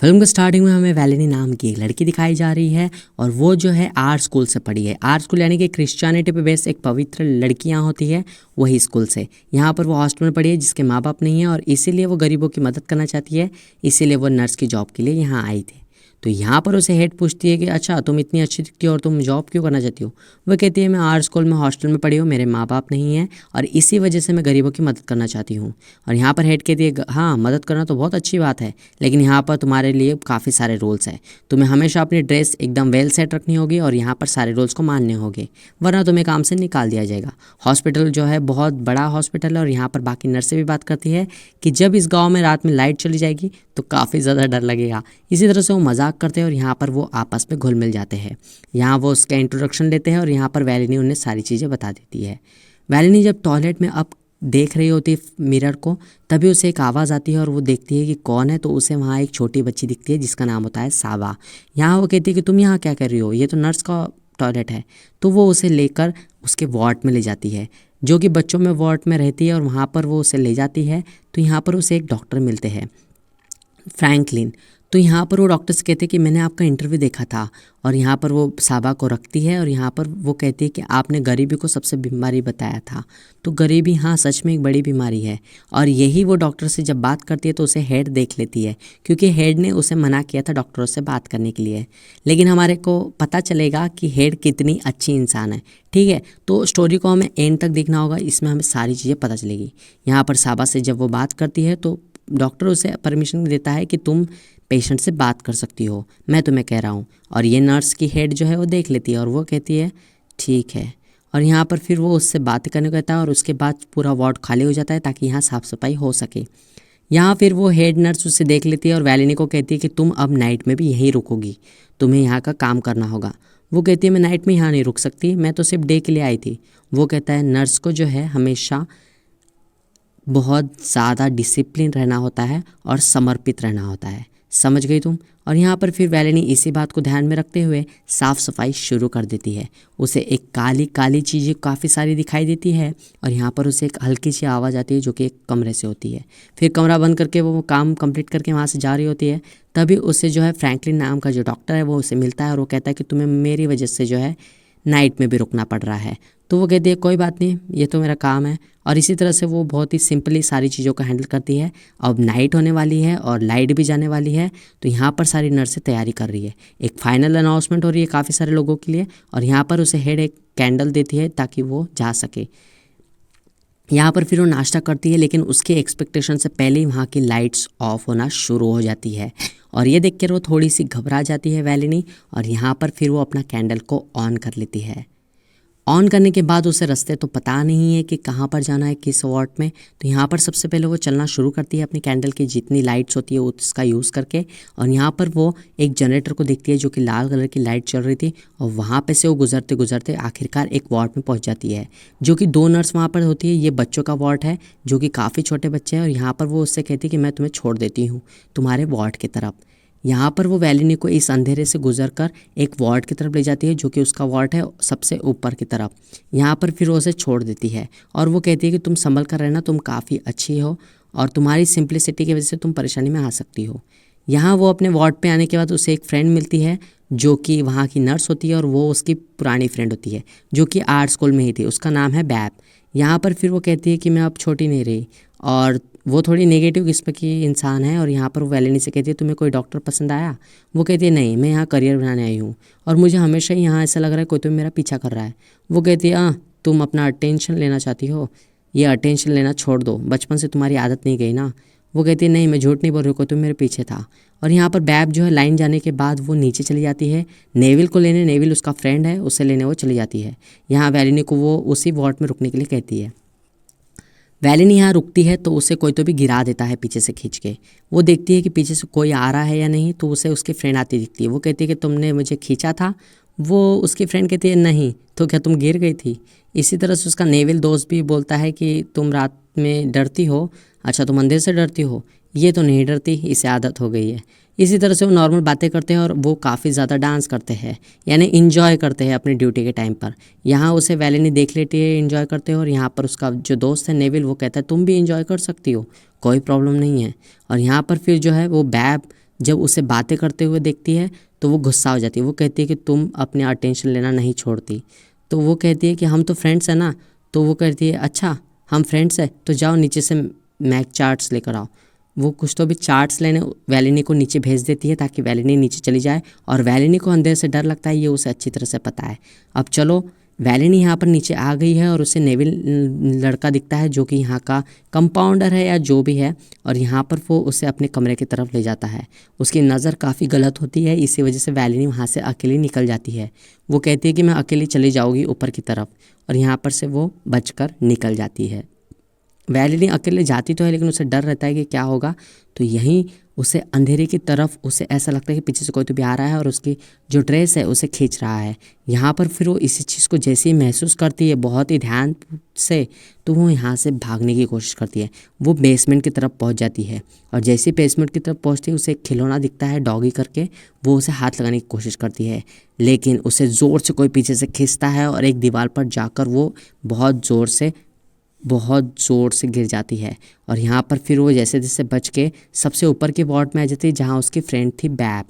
Film के starting में हमें वैलेनी नाम की एक लड़की दिखाई जा रही है और वो जो है आर्ट स्कूल से पढ़ी है। आर्ट स्कूल यानी कि क्रिश्चियनिटी पे बेस्ड एक पवित्र लड़कियां होती है, वही स्कूल से। यहाँ पर वो हॉस्टल में पढ़ी है जिसके माँ बाप नहीं है और इसीलिए वो गरीबों की मदद करना चाहती है, इसीलिए वो नर्स की जॉब के लिए यहाँ आई थी। तो यहाँ पर उसे हेड पूछती है कि अच्छा तुम इतनी अच्छी दिखती हो और तुम जॉब क्यों करना चाहती हो। वो कहती है मैं आर्ट स्कूल में हॉस्टल में पढ़ी हूँ, मेरे माँ बाप नहीं हैं और इसी वजह से मैं गरीबों की मदद करना चाहती हूँ। और यहाँ पर हेड कहती है हाँ मदद करना तो बहुत अच्छी बात है, लेकिन यहाँ पर तुम्हारे लिए काफ़ी सारे रूल्स हैं। तुम्हें हमेशा अपनी ड्रेस एकदम वेल सेट रखनी होगी और यहाँ पर सारे रूल्स को मानने होंगे, वरना तुम्हें काम से निकाल दिया जाएगा। हॉस्पिटल जो है बहुत बड़ा हॉस्पिटल है और यहाँ पर बाकी नर्स से भी बात करती है कि जब इस गाँव में रात में लाइट चली जाएगी तो काफ़ी ज़्यादा डर लगेगा। इसी तरह से वो मजाक करते हैं और यहाँ पर वो आपस में घुल मिल जाते हैं। यहाँ वो उसका इंट्रोडक्शन लेते हैं और यहाँ पर वैलेनी उन्हें सारी चीज़ें बता देती है। वैलेनी जब टॉयलेट में अब देख रही होती है मिरर को, तभी उसे एक आवाज़ आती है और वो देखती है कि कौन है। तो उसे वहाँ एक छोटी बच्ची दिखती है जिसका नाम होता है सावा। यहाँ वो कहती है कि तुम यहाँ क्या कर रही हो, ये तो नर्स का टॉयलेट है। तो वो उसे लेकर उसके वार्ड में ले जाती है, जो कि बच्चों में वार्ड में रहती है, और वहाँ पर वो उसे ले जाती है। तो यहाँ पर उसे एक डॉक्टर मिलते हैं, फ्रैंकलिन। तो यहाँ पर वो डॉक्टर से कहते हैं कि मैंने आपका इंटरव्यू देखा था, और यहाँ पर वो साबा को रखती है और यहाँ पर वो कहती है कि आपने गरीबी को सबसे बीमारी बताया था। तो गरीबी हाँ सच में एक बड़ी बीमारी है। और यही वो डॉक्टर से जब बात करती है तो उसे हेड देख लेती है, क्योंकि हेड ने उसे मना किया था डॉक्टरों से बात करने के लिए। लेकिन हमारे को पता चलेगा कि हेड कितनी अच्छी इंसान है। ठीक है, तो स्टोरी को हमें एंड तक देखना होगा, इसमें हमें सारी चीज़ें पता चलेगी। यहाँ पर साबा से जब वो बात करती है तो डॉक्टर उसे परमिशन देता है कि तुम पेशेंट से बात कर सकती हो, मैं तुम्हें कह रहा हूँ। और ये नर्स की हेड जो है वो देख लेती है और वो कहती है ठीक है। और यहाँ पर फिर वो उससे बात करने को कहता है और उसके बाद पूरा वार्ड खाली हो जाता है ताकि यहाँ साफ़ सफाई हो सके। यहाँ फिर वो हेड नर्स उससे देख लेती है और वैलेनी को कहती है कि तुम अब नाइट में भी यहीं रुकोगी, तुम्हें यहाँ का काम करना होगा। वो कहती है मैं नाइट में यहाँ नहीं रुक सकती, मैं तो सिर्फ डे के लिए आई थी। वो कहता है नर्स को जो है हमेशा बहुत ज़्यादा डिसिप्लिन रहना होता है और समर्पित रहना होता है, समझ गई तुम। और यहाँ पर फिर वैलेनी इसी बात को ध्यान में रखते हुए साफ़ सफाई शुरू कर देती है। उसे एक काली काली चीज़ें काफ़ी सारी दिखाई देती है और यहाँ पर उसे एक हल्की सी आवाज़ आती है जो कि एक कमरे से होती है। फिर कमरा बंद करके वो काम कंप्लीट करके वहाँ से जा रही होती है। तभी उसे जो है फ्रैंकलिन नाम का जो डॉक्टर है वो उसे मिलता है और वो कहता है कि तुम्हें मेरी वजह से जो है नाइट में भी रुकना पड़ रहा है। तो वो कहती है कोई बात नहीं, ये तो मेरा काम है। और इसी तरह से वो बहुत ही सिंपली सारी चीज़ों को हैंडल करती है। अब नाइट होने वाली है और लाइट भी जाने वाली है, तो यहाँ पर सारी नर्सें तैयारी कर रही है। एक फाइनल अनाउंसमेंट हो रही है काफ़ी सारे लोगों के लिए, और यहाँ पर उसे हेड एक कैंडल देती है ताकि वो जा सके। यहाँ पर फिर वो नाश्ता करती है, लेकिन उसके एक्सपेक्टेशन से पहले ही वहाँ की लाइट्स ऑफ होना शुरू हो जाती है और ये देखकर वो थोड़ी सी घबरा जाती है वैलेनी। और यहाँ पर फिर वो अपना कैंडल को ऑन कर लेती है। ऑन करने के बाद उसे रास्ते तो पता नहीं है कि कहाँ पर जाना है, किस वार्ड में। तो यहाँ पर सबसे पहले वो चलना शुरू करती है अपनी कैंडल की जितनी लाइट्स होती है उसका यूज़ करके। और यहाँ पर वो एक जनरेटर को देखती है जो कि लाल कलर की लाइट चल रही थी, और वहाँ पे से वो गुजरते गुजरते आखिरकार एक वार्ड में पहुँच जाती है, जो कि 2 नर्स वहाँ पर होती है। ये बच्चों का वार्ड है जो कि काफ़ी छोटे बच्चे हैं, और यहाँ पर वो उससे कहती है कि मैं तुम्हें छोड़ देती हूँ तुम्हारे वार्ड की तरफ। यहाँ पर वो वैलेनी को इस अंधेरे से गुजरकर एक वार्ड की तरफ ले जाती है जो कि उसका वार्ड है सबसे ऊपर की तरफ। यहाँ पर फिर वो उसे छोड़ देती है और वो कहती है कि तुम संभल कर रहना, तुम काफ़ी अच्छी हो और तुम्हारी सिंप्लिसिटी की वजह से तुम परेशानी में आ सकती हो। यहाँ वो अपने वार्ड पे आने के बाद उसे एक फ्रेंड मिलती है जो कि वहाँ की नर्स होती है और वो उसकी पुरानी फ्रेंड होती है जो कि आर्ट स्कूल में ही थी, उसका नाम है बैब। यहाँ पर फिर वो कहती है कि मैं अब छोटी नहीं रही, और वो थोड़ी नेगेटिव किस्म की इंसान है। और यहाँ पर वो वैलेनी से कहती है तुम्हें कोई डॉक्टर पसंद आया। वो कहती है नहीं, मैं यहाँ करियर बनाने आई हूँ और मुझे हमेशा ही यहाँ ऐसा लग रहा है कोई तो मेरा पीछा कर रहा है। वो कहती है तुम अपना अटेंशन लेना चाहती हो, ये अटेंशन लेना छोड़ दो, बचपन से तुम्हारी आदत नहीं गई ना। वो कहती है नहीं, मैं झूठ नहीं बोल रही, कोई तो मेरे पीछे था। और यहाँ पर बैब जो है लाइन जाने के बाद वो नीचे चली जाती है नेविल को लेने। नेविल उसका फ्रेंड है, उससे लेने वो चली जाती है। यहाँ वैलेनी को वो उसी वार्ड में रुकने के लिए कहती है। वैलेनी यहाँ रुकती है तो उसे कोई तो भी गिरा देता है पीछे से खींच के। वो देखती है कि पीछे से कोई आ रहा है या नहीं, तो उसे उसकी फ्रेंड आती दिखती है। वो कहती है कि तुमने मुझे खींचा था। वो उसकी फ्रेंड कहती है नहीं, तो क्या तुम गिर गई थी। इसी तरह से उसका नेविल दोस्त भी बोलता है कि तुम रात में डरती हो, अच्छा तुम अंधेरे से डरती हो, ये तो नहीं डरती, इसे आदत हो गई है। इसी तरह से वो नॉर्मल बातें करते हैं और वो काफ़ी ज़्यादा डांस करते हैं, यानी इन्जॉय करते हैं अपनी ड्यूटी के टाइम पर। यहाँ उसे वैलेनी देख लेती है इन्जॉय करते हो, और यहाँ पर उसका जो दोस्त है नेविल वो कहता है तुम भी इन्जॉय कर सकती हो, कोई प्रॉब्लम नहीं है। और यहाँ पर फिर जो है वो बैब जब उसे बातें करते हुए देखती है तो वो गुस्सा हो जाती है। वो कहती है कि तुम अपने अटेंशन लेना नहीं छोड़ती। तो वो कहती है कि हम तो फ्रेंड्स हैं ना। तो वो कहती है अच्छा हम फ्रेंड्स हैं तो जाओ नीचे से मैक चार्ट्स लेकर आओ। वो कुछ तो भी चार्ट्स लेने वैलिनी को नीचे भेज देती है ताकि वैलिनी नीचे चली जाए, और वैलिनी को अंधेरे से डर लगता है, ये उसे अच्छी तरह से पता है। अब चलो वैलिनी यहाँ पर नीचे आ गई है और उसे नेविल लड़का दिखता है जो कि यहाँ का कंपाउंडर है या जो भी है, और यहाँ पर वो उसे अपने कमरे की तरफ ले जाता है। उसकी नज़र काफ़ी गलत होती है, इसी वजह से वैलिनी वहाँ से अकेली निकल जाती है। वो कहती है कि मैं अकेली चली जाऊँगी ऊपर की तरफ, और यहाँ पर से वो बचकर निकल जाती है। वैलिनी अकेले जाती तो है लेकिन उसे डर रहता है कि क्या होगा। तो यहीं उसे अंधेरे की तरफ उसे ऐसा लगता है कि पीछे से कोई तो भी आ रहा है और उसकी जो ड्रेस है उसे खींच रहा है। यहाँ पर फिर वो इसी चीज़ को जैसे ही महसूस करती है बहुत ही ध्यान से, तो वो यहाँ से भागने की कोशिश करती है। वो बेसमेंट की तरफ पहुँच जाती है, और जैसे ही बेसमेंट की तरफ पहुँचती है उसे एक खिलौना दिखता है डॉगी करके। वो उसे हाथ लगाने की कोशिश करती है लेकिन उसे ज़ोर से कोई पीछे से खींचता है और एक दीवार पर जाकर वो बहुत ज़ोर से गिर जाती है। और यहाँ पर फिर वो जैसे जैसे बच के सबसे ऊपर के वार्ड में आ जाती है जहाँ उसकी फ्रेंड थी बैब।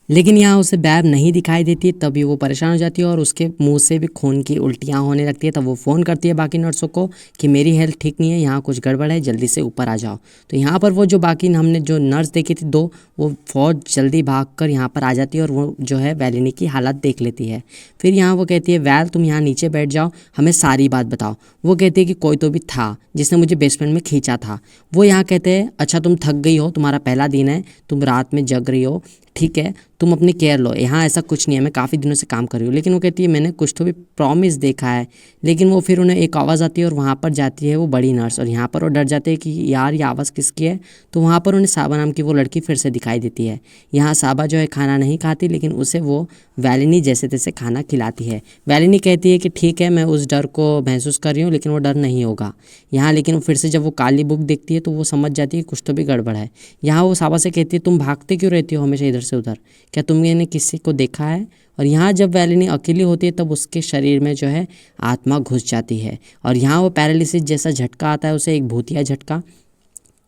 लेकिन यहाँ उसे बैब नहीं दिखाई देती, तभी वो परेशान हो जाती है और उसके मुंह से भी खून की उल्टियाँ होने लगती है। तब वो फ़ोन करती है बाकी नर्सों को कि मेरी हेल्थ ठीक नहीं है, यहाँ कुछ गड़बड़ है, जल्दी से ऊपर आ जाओ। तो यहाँ पर वो जो बाकी हमने जो नर्स देखी थी दो, वो फौज जल्दी भागकर यहाँ पर आ जाती है और वो जो है वैलिनी की हालत देख लेती है। फिर यहाँ वो कहती है वैल तुम यहाँ नीचे बैठ जाओ, हमें सारी बात बताओ। वो कहती है कि कोई तो भी था जिसने मुझे बेसमेंट में खींचा था। वो यहाँ कहते हैं अच्छा तुम थक गई हो, तुम्हारा पहला दिन है, तुम रात में जग रही हो, ठीक है तुम अपनी केयर लो, यहाँ ऐसा कुछ नहीं है, मैं काफ़ी दिनों से काम कर रही हूँ। लेकिन वो कहती है मैंने कुछ तो भी प्रॉमिस देखा है। लेकिन वो फिर उन्हें एक आवाज़ आती है और वहाँ पर जाती है वो बड़ी नर्स, और यहाँ पर वो डर जाते हैं कि यार ये आवाज़ किसकी है। तो वहाँ पर उन्हें साबा नाम की वो लड़की फिर से दिखाई देती है। यहाँ साबा जो है खाना नहीं खाती लेकिन उसे वो वैलिनी जैसे तैसे खाना खिलाती है। वैलिनी कहती है कि ठीक है मैं उस डर को महसूस कर रही हूँ लेकिन वो डर नहीं होगा यहाँ। लेकिन फिर से जब वो काली बुक देखती है तो वो समझ जाती है कि कुछ तो भी गड़बड़ है। यहाँ वो साबा से कहती है तुम भागते क्यों रहती हो हमेशा इधर से उधर, क्या तुमने किसी को देखा है। और यहाँ जब वैलिनी अकेली होती है तब उसके शरीर में जो है आत्मा घुस जाती है, और यहाँ वो पैरालिसिस जैसा झटका आता है उसे, एक भूतिया झटका।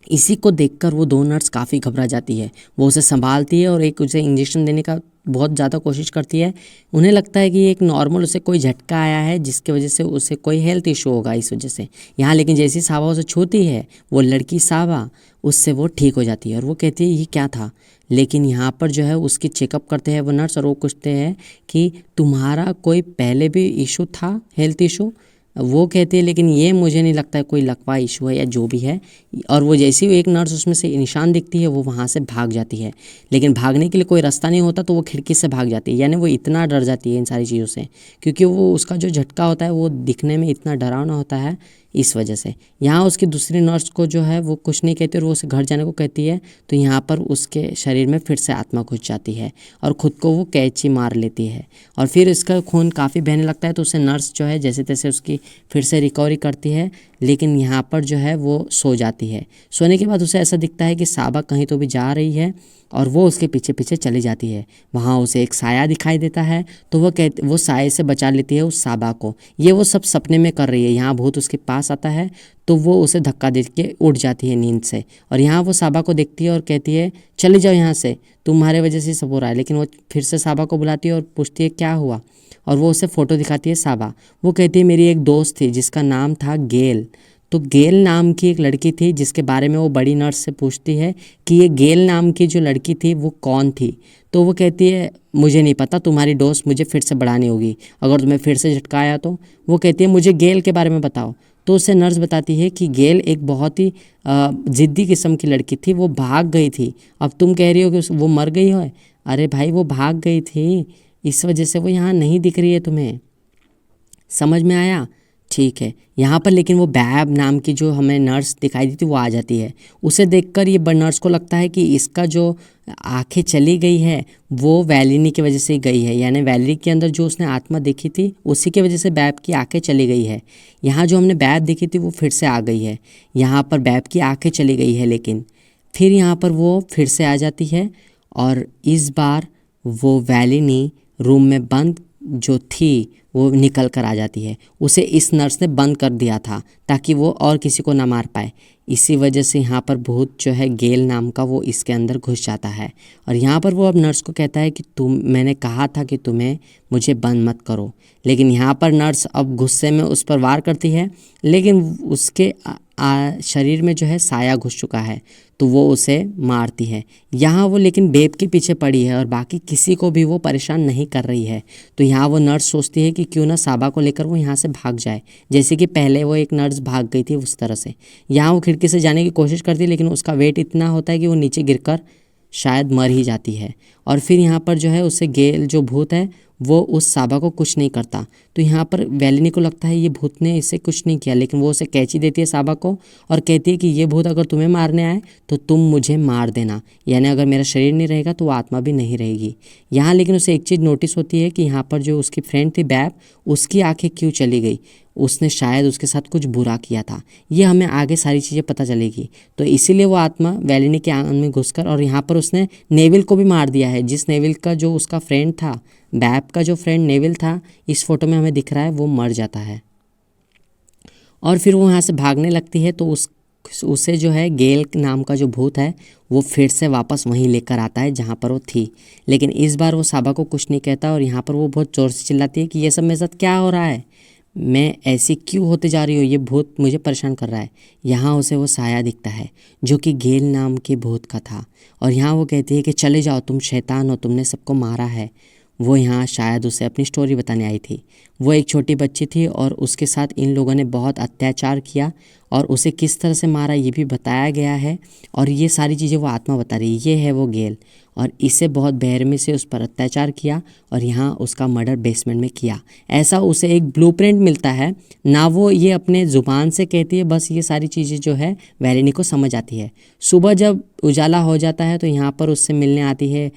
इसी को देखकर वो दो नर्स काफ़ी घबरा जाती है। वो उसे संभालती है और एक उसे इंजेक्शन देने का बहुत ज़्यादा कोशिश करती है। उन्हें लगता है कि एक नॉर्मल उसे कोई झटका आया है जिसकी वजह से उसे कोई हेल्थ इशू होगा इस वजह से। यहाँ लेकिन जैसी साबा उसे छूती है वो लड़की साबा, उससे वो ठीक हो जाती है और वो कहती है ये क्या था। लेकिन यहाँ पर जो है उसकी चेकअप करते हैं वो नर्स और वो पूछते हैं कि तुम्हारा कोई पहले भी इशू था, हेल्थ इशू। वो कहते हैं लेकिन ये मुझे नहीं लगता है कोई लकवा इशू है या जो भी है। और वो जैसी ही एक नर्स उसमें से निशान दिखती है वो वहाँ से भाग जाती है, लेकिन भागने के लिए कोई रास्ता नहीं होता तो वो खिड़की से भाग जाती है। यानी वो इतना डर जाती है इन सारी चीज़ों से क्योंकि वो उसका जो झटका होता है वो दिखने में इतना डरावना होता है इस वजह से। यहाँ उसकी दूसरी नर्स को जो है वो कुछ नहीं कहती और वो उसे घर जाने को कहती है। तो यहाँ पर उसके शरीर में फिर से आत्मा घुस जाती है और ख़ुद को वो कैंची मार लेती है और फिर इसका खून काफ़ी बहने लगता है। तो उसे नर्स जो है जैसे तैसे उसकी फिर से रिकवरी करती है, लेकिन यहाँ पर जो है वो सो जाती है। सोने के बाद उसे ऐसा दिखता है कि साबा कहीं तो भी जा रही है और वो उसके पीछे पीछे चली जाती है। वहाँ उसे एक साया दिखाई देता है तो वो साये से बचा लेती है उस साबा को। ये वो सब सपने में कर रही है। यहाँ भूत उसके पास आता है तो वो उसे धक्का दे के उठ जाती है नींद से और यहाँ वो साबा को देखती है और कहती है चले जाओ यहाँ से, तुम्हारे वजह से सब हो रहा है। लेकिन वो फिर से साबा को बुलाती है और पूछती है क्या हुआ, और वो उसे फ़ोटो दिखाती है साबा। वो कहती है मेरी एक दोस्त थी जिसका नाम था गेल। तो गेल नाम की एक लड़की थी जिसके बारे में वो बड़ी नर्स से पूछती है कि ये गेल नाम की जो लड़की थी वो कौन थी। तो वो कहती है मुझे नहीं पता, तुम्हारी डोज मुझे फिर से बढ़ानी होगी अगर तुम्हें फिर से झटका आया तो। वो कहती है मुझे गेल के बारे में बताओ। तो उसे नर्स बताती है कि गेल एक बहुत ही ज़िद्दी किस्म की लड़की थी, वो भाग गई थी। अब तुम कह रही हो कि वो मर गई है। अरे भाई वो भाग गई थी, इस वजह से वो यहाँ नहीं दिख रही है तुम्हें, समझ में आया। ठीक है, यहाँ पर लेकिन वो बैब नाम की जो हमें नर्स दिखाई दी थी वो आ जाती है। उसे देखकर ये नर्स को लगता है कि इसका जो आंखें चली गई है वो वैलिनी की वजह से ही गई है, यानी वैलिनी के अंदर जो उसने आत्मा देखी थी उसी की वजह से बैब की आंखें चली गई है। यहाँ जो हमने बैब देखी थी वो फिर से आ गई है, यहाँ पर बैब की आंखें चली गई है। लेकिन फिर यहाँ पर वो फिर से आ जाती है और इस बार वो वैलिनी रूम में बंद जो थी वो निकल कर आ जाती है। उसे इस नर्स ने बंद कर दिया था ताकि वो और किसी को ना मार पाए। इसी वजह से यहाँ पर भूत जो है गेल नाम का वो इसके अंदर घुस जाता है और यहाँ पर वो अब नर्स को कहता है कि मैंने कहा था कि तुम्हें मुझे बंद मत करो। लेकिन यहाँ पर नर्स अब गुस्से में उस पर वार करती है, लेकिन उसके शरीर में जो है साया घुस चुका है तो वो उसे मारती है। यहाँ वो लेकिन बेब के पीछे पड़ी है और बाकी किसी को भी वो परेशान नहीं कर रही है। तो यहाँ वो नर्स सोचती है कि क्यों ना साबा को लेकर वो यहाँ से भाग जाए, जैसे कि पहले वो एक नर्स भाग गई थी उस तरह से। यहाँ वो खिड़की से जाने की कोशिश करती है, लेकिन उसका वेट इतना होता है कि वो नीचे गिरकर शायद मर ही जाती है। और फिर यहाँ पर जो है उससे गेल जो भूत है वो उस साबा को कुछ नहीं करता। तो यहाँ पर वेलिनी को लगता है ये भूत ने इससे कुछ नहीं किया, लेकिन वो उसे कैंची देती है साबा को और कहती है कि ये भूत अगर तुम्हें मारने आए तो तुम मुझे मार देना, यानी अगर मेरा शरीर नहीं रहेगा तो आत्मा भी नहीं रहेगी। यहाँ लेकिन उसे एक चीज़ नोटिस होती है कि यहाँ पर जो उसकी फ्रेंड थी बैब, उसकी आंखें क्यों चली गई। उसने शायद उसके साथ कुछ बुरा किया था, ये हमें आगे सारी चीज़ें पता चलेगी। तो इसीलिए वो आत्मा वेलिनी के आंगन में घुसकर और यहाँ पर उसने नेविल को भी मार दिया है, जिस नेविल का जो उसका फ्रेंड था, बैब का जो फ्रेंड नेविल था, इस फोटो में हमें दिख रहा है वो मर जाता है। और फिर वो यहाँ से भागने लगती है तो उसे जो है गेल नाम का जो भूत है वो फिर से वापस वहीं लेकर आता है जहाँ पर वो थी। लेकिन इस बार वो साबा को कुछ नहीं कहता और यहाँ पर वो बहुत ज़ोर से चिल्लाती है कि ये सब मेरे साथ क्या हो रहा है, मैं ऐसी क्यों होते जा रही हूँ, ये भूत मुझे परेशान कर रहा है। यहाँ उसे वो साया दिखता है जो कि गेल नाम के भूत का था और यहाँ वो कहती है कि चले जाओ, तुम शैतान हो, तुमने सबको मारा है। वो यहाँ शायद उसे अपनी स्टोरी बताने आई थी। वो एक छोटी बच्ची थी और उसके साथ इन लोगों ने बहुत अत्याचार किया और उसे किस तरह से मारा ये भी बताया गया है और ये सारी चीज़ें वो आत्मा बता रही है। ये है वो गेल और इसे बहुत बेरहमी से उस पर अत्याचार किया और यहाँ उसका मर्डर बेसमेंट में किया। ऐसा उसे एक ब्लूप्रिंट मिलता है ना, वो ये अपने ज़ुबान से कहती है, बस ये सारी चीज़ें जो है वेलिनी को समझ आती है। सुबह जब उजाला हो जाता है तो यहाँ पर उससे मिलने आती है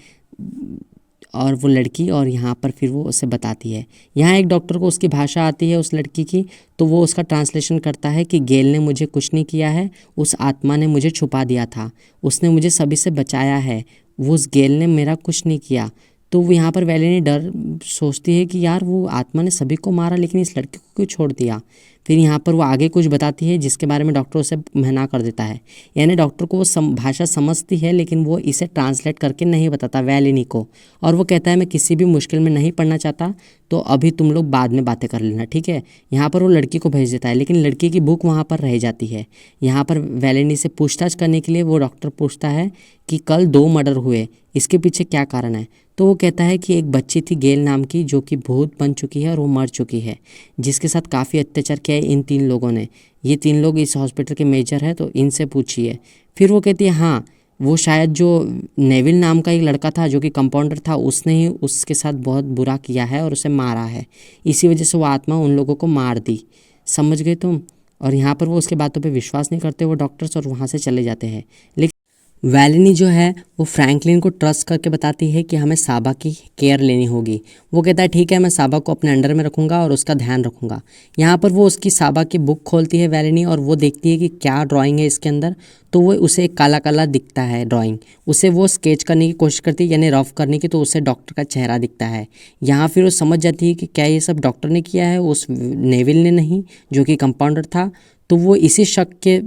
और वो लड़की और यहाँ पर फिर वो उसे बताती है। यहाँ एक डॉक्टर को उसकी भाषा आती है उस लड़की की, तो वो उसका ट्रांसलेशन करता है कि गेल ने मुझे कुछ नहीं किया है, उस आत्मा ने मुझे छुपा दिया था, उसने मुझे सभी से बचाया है, वो उस गेल ने मेरा कुछ नहीं किया। तो वो यहाँ पर वेलिनी डर सोचती है कि यार वो आत्मा ने सभी को मारा लेकिन इस लड़की को क्यों छोड़ दिया। फिर यहाँ पर वो आगे कुछ बताती है जिसके बारे में डॉक्टर उसे मना कर देता है। यानी डॉक्टर को वो भाषा समझती है लेकिन वो इसे ट्रांसलेट करके नहीं बताता वेलिनी को, और वो कहता है मैं किसी भी मुश्किल में नहीं पड़ना चाहता, तो अभी तुम लोग बाद में बातें कर लेना, ठीक है। यहाँ पर वो लड़की को भेज देता है लेकिन लड़की की भूख वहाँ पर रह जाती है। यहाँ पर वेलिनी से पूछताछ करने के लिए वो डॉक्टर पूछता है कि कल 2 मर्डर हुए, इसके पीछे क्या कारण है। तो वो कहता है कि एक बच्ची थी गेल नाम की जो कि भूत बन चुकी है और वो मर चुकी है, जिसके साथ काफ़ी अत्याचार किया है इन 3 लोगों ने। ये 3 लोग इस हॉस्पिटल के मेजर है, तो इनसे पूछिए। फिर वो कहती है हाँ, वो शायद जो नेविल नाम का एक लड़का था जो कि कंपाउंडर था, उसने ही उसके साथ बहुत बुरा किया है और उसे मारा है, इसी वजह से वो आत्मा उन लोगों को मार दी। समझ गए तुम। और यहाँ पर वो उसके बातों पे विश्वास नहीं करते वो डॉक्टर्स और वहाँ से चले जाते हैं। लेकिन वेलिनी जो है वो फ्रैंकलिन को ट्रस्ट करके बताती है कि हमें साबा की केयर लेनी होगी। वो कहता है ठीक है, मैं साबा को अपने अंडर में रखूँगा और उसका ध्यान रखूँगा। यहाँ पर वो उसकी साबा की बुक खोलती है वेलिनी और वो देखती है कि क्या ड्राइंग है इसके अंदर। तो वो उसे एक काला काला दिखता है ड्राइंग, उसे वो स्केच करने की कोशिश करती है यानी रफ करने की, तो उसे डॉक्टर का चेहरा दिखता है। यहाँ फिर वो समझ जाती है कि क्या ये सब डॉक्टर ने किया है, उस नेविल ने नहीं जो कि कंपाउंडर था। तो वो इसी शक के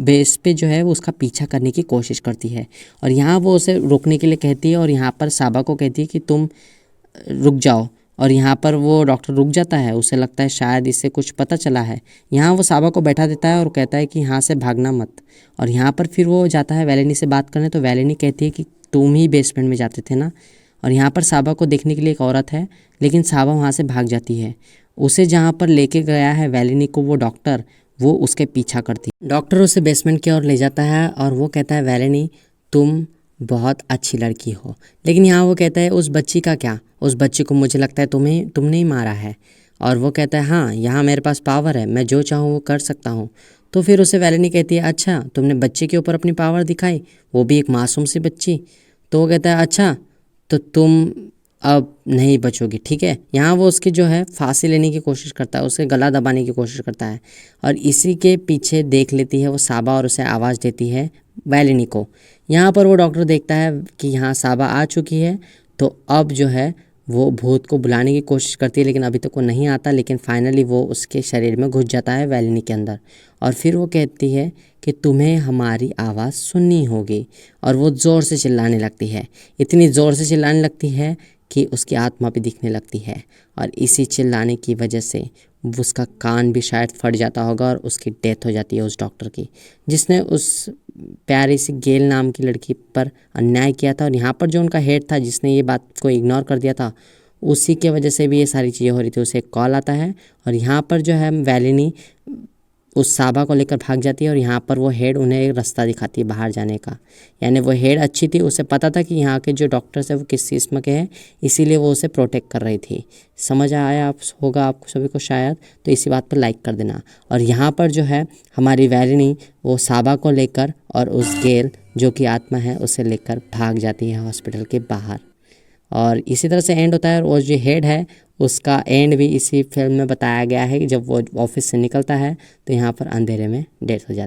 बेस पे जो है वो उसका पीछा करने की कोशिश करती है और यहाँ वो उसे रोकने के लिए कहती है और यहाँ पर साबा को कहती है कि तुम रुक जाओ। और यहाँ पर वो डॉक्टर रुक जाता है, उसे लगता है शायद इससे कुछ पता चला है। यहाँ वो साबा को बैठा देता है और कहता है कि यहाँ से भागना मत। और यहाँ पर फिर वो जाता है वेलिनी से बात करने, तो वेलिनी कहती है कि तुम ही बेसमेंट में जाते थे ना। और यहाँ पर साबा को देखने के लिए एक औरत है, लेकिन साबा वहाँ से भाग जाती है। उसे जहाँ पर लेके गया है वेलिनी को वो डॉक्टर, वो उसके पीछा करती है। डॉक्टर उसे बेसमेंट की ओर ले जाता है और वो कहता है वेलिनी तुम बहुत अच्छी लड़की हो। लेकिन यहाँ वो कहता है उस बच्ची का क्या, उस बच्ची को मुझे लगता है तुमने ही मारा है। और वो कहता है हाँ, यहाँ मेरे पास पावर है, मैं जो चाहूँ वो कर सकता हूँ। तो फिर उसे वेलिनी कहती है अच्छा तुमने बच्चे के ऊपर अपनी पावर दिखाई, वो भी एक मासूम सी बच्ची। तो वो कहता है अच्छा तो तुम अब नहीं बचोगी, ठीक है। यहाँ वो उसकी जो है फांसी लेने की कोशिश करता है, उसके गला दबाने की कोशिश करता है और इसी के पीछे देख लेती है वो साबा और उसे आवाज़ देती है वेलिनी को। यहाँ पर वो डॉक्टर देखता है कि यहाँ साबा आ चुकी है, तो अब जो है वो भूत को बुलाने की कोशिश करती है, लेकिन अभी तक वो नहीं आता। लेकिन फाइनली वो उसके शरीर में घुस जाता है वैलिनी के अंदर, और फिर वो कहती है कि तुम्हें हमारी आवाज़ सुननी होगी। और वो ज़ोर से चिल्लाने लगती है, इतनी ज़ोर से चिल्लाने लगती है कि उसकी आत्मा भी दिखने लगती है। और इसी चिल्लाने की वजह से उसका कान भी शायद फट जाता होगा और उसकी डेथ हो जाती है उस डॉक्टर की, जिसने उस प्यारी सी गेल नाम की लड़की पर अन्याय किया था। और यहाँ पर जो उनका हेड था जिसने ये बात को इग्नोर कर दिया था, उसी के वजह से भी ये सारी चीज़ें हो रही थी। उसे एक कॉल आता है और यहाँ पर जो है वैलिनी उस साबा को लेकर भाग जाती है, और यहाँ पर वो हेड उन्हें एक रास्ता दिखाती है बाहर जाने का। यानी वो हेड अच्छी थी, उसे पता था कि यहाँ के जो डॉक्टर्स हैं वो किस किस्म के हैं, इसीलिए वो उसे प्रोटेक्ट कर रही थी। समझ आया होगा आपको सभी को शायद, तो इसी बात पर लाइक कर देना। और यहाँ पर जो है हमारी वैलिनी वो साबा को लेकर और उस गेल जो कि आत्मा है उसे लेकर भाग जाती है हॉस्पिटल के बाहर। और इसी तरह से एंड होता है। और वो जो हेड है उसका एंड भी इसी फिल्म में बताया गया है कि जब वो ऑफिस से निकलता है तो यहाँ पर अंधेरे में डेथ हो जाती है।